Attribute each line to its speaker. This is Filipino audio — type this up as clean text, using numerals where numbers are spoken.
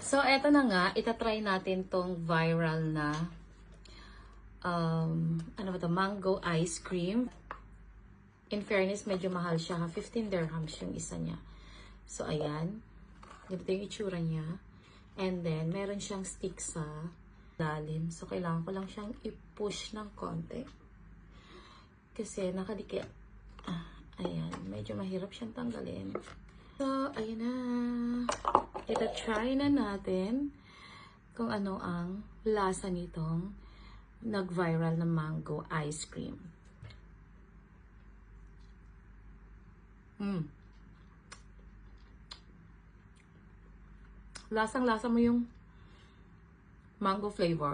Speaker 1: So, eto na nga, itatry natin tong viral na ano ba to, mango ice cream. In fairness, medyo mahal siya. 15 dirhams yung isa niya. So, ayan. Ganito yung itsura niya. And then, meron siyang stick sa lalim. So, kailangan ko lang siyang i-push ng konti. Kasi nakadikit. Ayan. Medyo mahirap siyang tanggalin. So, ayan na. Ita-try na natin kung ano ang lasa nitong nag-viral na mango ice cream. Lasang-lasa mo yung mango flavor.